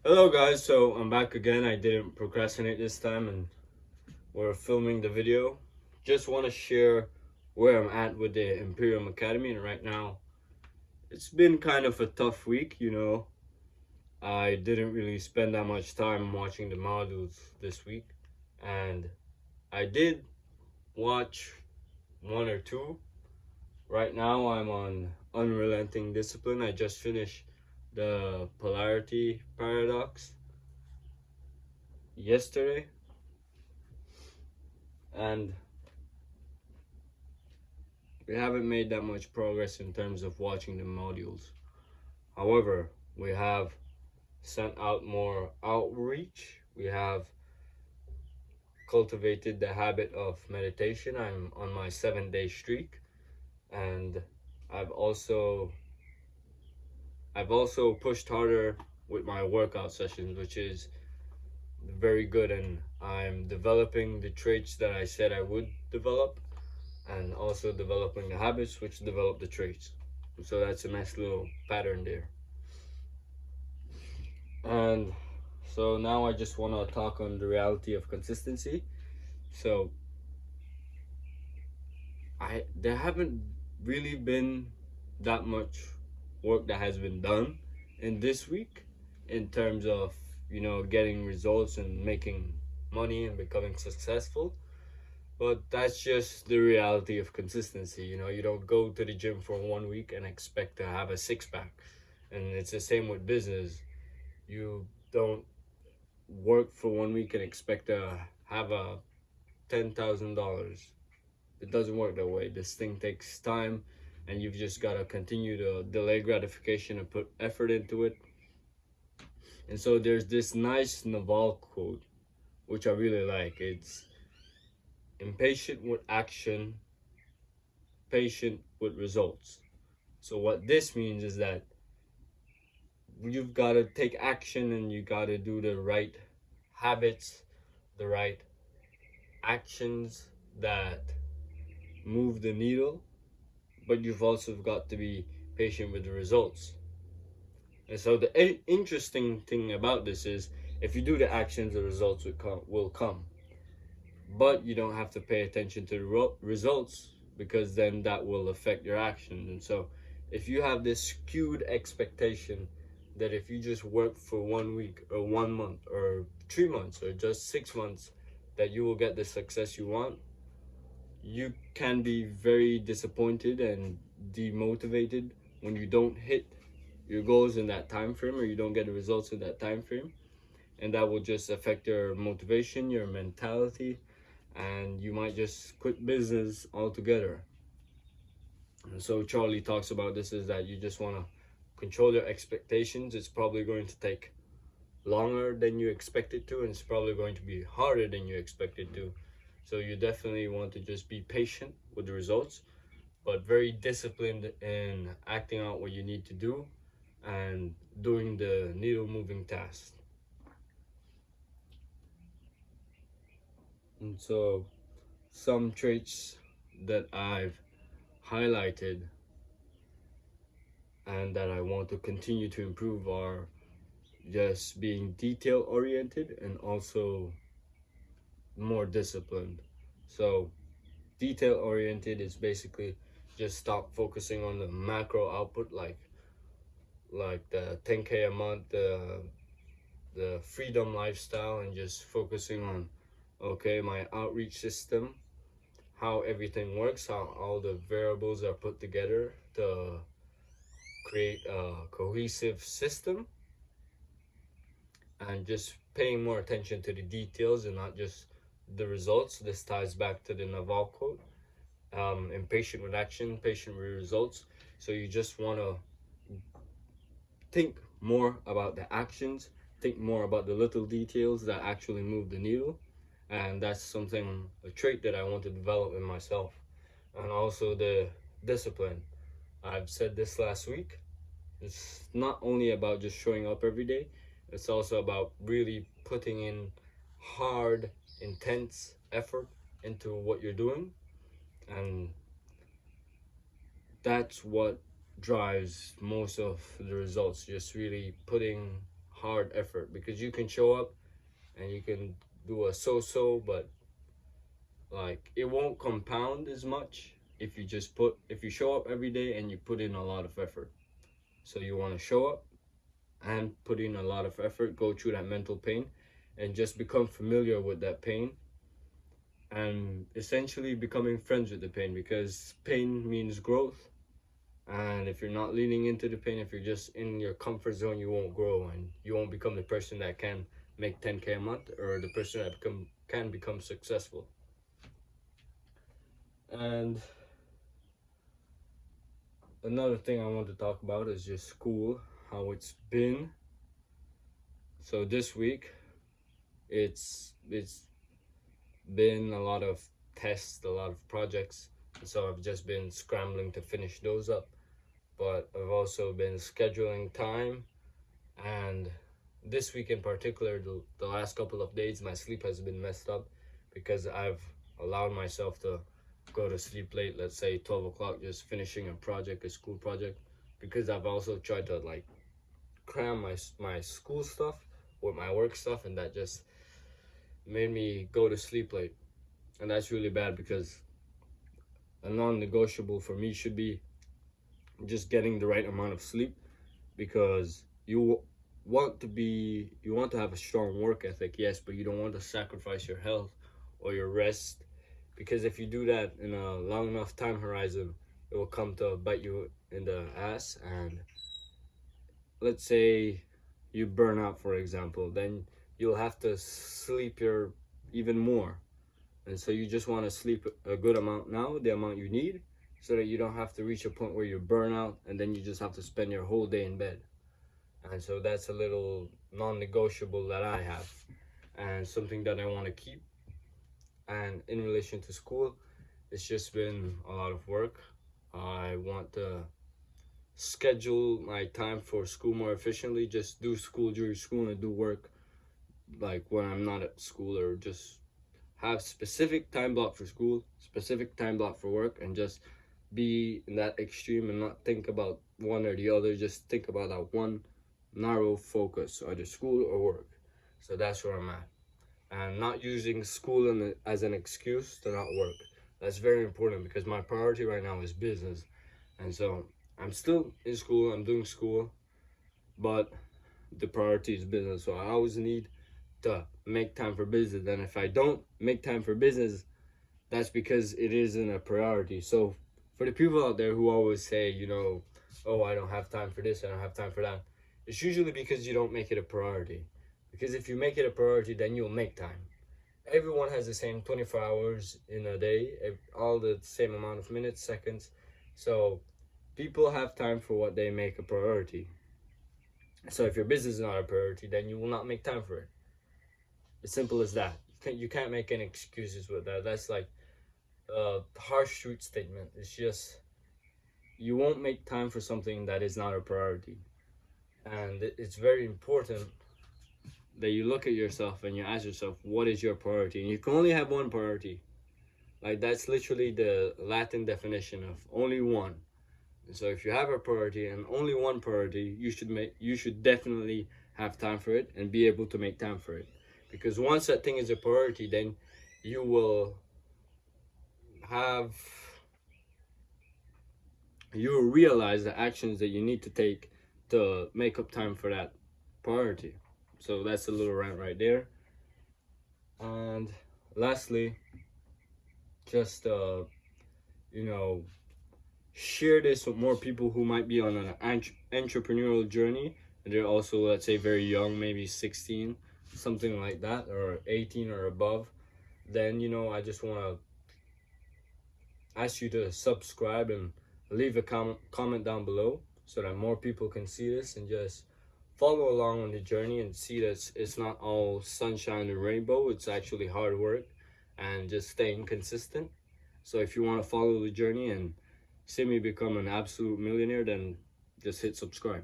Hello guys, so I'm back again. I didn't procrastinate this time and we're filming the video. Just want to share where I'm at with the Imperium Academy, and right now it's been kind of a tough week. I didn't really spend that much time watching the modules this week, and I did watch one or two. Right now I'm on Unrelenting Discipline. I just finished the Polarity Paradox yesterday, and we haven't made that much progress in terms of watching the modules. However, we have sent out more outreach. We have cultivated the habit of meditation. I'm on my 7 day streak, and I've also I've also pushed harder with my workout sessions, which is very good, and I'm developing the traits that I said I would develop, and also developing the habits which develop the traits. So that's a nice little pattern there. And so now I just want to talk on the reality of consistency. So there haven't really been that much work that has been done in this week in terms of getting results and making money and becoming successful. But that's just the reality of consistency. You don't go to the gym for 1 week and expect to have a six pack. And it's the same with business. You don't work for 1 week and expect to have a $10,000. It doesn't work that way. This thing takes time, and you've just got to continue to delay gratification and put effort into it. And so there's this nice Naval quote, which I really like. It's impatient with action, patient with results. So what this means is that you've got to take action and you got to do the right habits, the right actions that move the needle, but you've also got to be patient with the results. And so the interesting thing about this is if you do the actions, the results will come. But you don't have to pay attention to the results, because then that will affect your actions. And so if you have this skewed expectation that if you just work for 1 week or 1 month or 3 months or just 6 months that you will get the success you want, you can be very disappointed and demotivated when you don't hit your goals in that time frame, or you don't get the results in that time frame, and that will just affect your motivation, your mentality, and you might just quit business altogether. And so Charlie talks about this is that you just want to control your expectations. It's probably going to take longer than you expect it to, and it's probably going to be harder than you expect it to. So you definitely want to just be patient with the results, but very disciplined in acting out what you need to do and doing the needle moving tasks. And so some traits that I've highlighted and that I want to continue to improve are just being detail oriented and also more disciplined. So detail oriented is basically just stop focusing on the macro output, like the 10K a month, the freedom lifestyle, and just focusing on, okay, my outreach system, how everything works, how all the variables are put together to create a cohesive system, and just paying more attention to the details and not just the results. This ties back to the Naval quote, impatient with action, patient with results. So you just want to think more about the actions, think more about the little details that actually move the needle. And that's something, a trait that I want to develop in myself. And also the discipline. I've said this last week. It's not only about just showing up every day, it's also about really putting in hard, intense effort into what you're doing. And that's what drives most of the results. Just really putting hard effort, because you can show up and you can do a so-so, but like it won't compound as much if you show up every day and you put in a lot of effort. So you want to show up and put in a lot of effort, go through that mental pain, and just become familiar with that pain, and essentially becoming friends with the pain, because pain means growth. And if you're not leaning into the pain, if you're just in your comfort zone, you won't grow and you won't become the person that can make 10K a month, or the person that can become successful. And another thing I want to talk about is just school, how it's been. So this week, it's been a lot of tests, a lot of projects, so I've just been scrambling to finish those up. But I've also been scheduling time, and this week in particular, the last couple of days, my sleep has been messed up because I've allowed myself to go to sleep late, let's say 12 o'clock, just finishing a school project, because I've also tried to like cram my school stuff with my work stuff, and that just made me go to sleep late. And that's really bad, because a non-negotiable for me should be just getting the right amount of sleep, because you want to have a strong work ethic, yes, but you don't want to sacrifice your health or your rest, because if you do that in a long enough time horizon, it will come to bite you in the ass. And let's say you burn out, for example, then you'll have to sleep even more. And so you just want to sleep a good amount now, the amount you need, so that you don't have to reach a point where you burn out and then you just have to spend your whole day in bed. And so that's a little non-negotiable that I have, and something that I want to keep. And in relation to school, it's just been a lot of work. I want to schedule my time for school more efficiently, just do school during school and do work like when I'm not at school, or just have specific time block for school, specific time block for work, and just be in that extreme and not think about one or the other. Just think about that one narrow focus, either school or work. So that's where I'm at, and not using school as an excuse to not work. That's very important, because my priority right now is business. And so I'm still in school, I'm doing school, but the priority is business. So I always need to make time for business. And if I don't make time for business, that's because it isn't a priority. So for the people out there who always say, oh, I don't have time for this, I don't have time for that, it's usually because you don't make it a priority. Because if you make it a priority, then you'll make time. Everyone has the same 24 hours in a day, all the same amount of minutes, seconds. So people have time for what they make a priority. So if your business is not a priority, then you will not make time for it. As simple as that. You can't make any excuses with that. That's like a harsh truth statement. It's just, you won't make time for something that is not a priority. And it's very important that you look at yourself and you ask yourself, what is your priority? And you can only have one priority. Like, that's literally the Latin definition of only one. And so if you have a priority and only one priority, you should definitely have time for it and be able to make time for it. Because once that thing is a priority, then you will realize the actions that you need to take to make up time for that priority. So that's a little rant right there. And lastly, just share this with more people who might be on an entrepreneurial journey, and they're also, let's say, very young, maybe 16, something like that, or 18 or above. Then I just want to ask you to subscribe and leave a comment down below, so that more people can see this and just follow along on the journey and see that it's not all sunshine and rainbow. It's actually hard work and just staying consistent. So if you want to follow the journey and see me become an absolute millionaire, then just hit subscribe.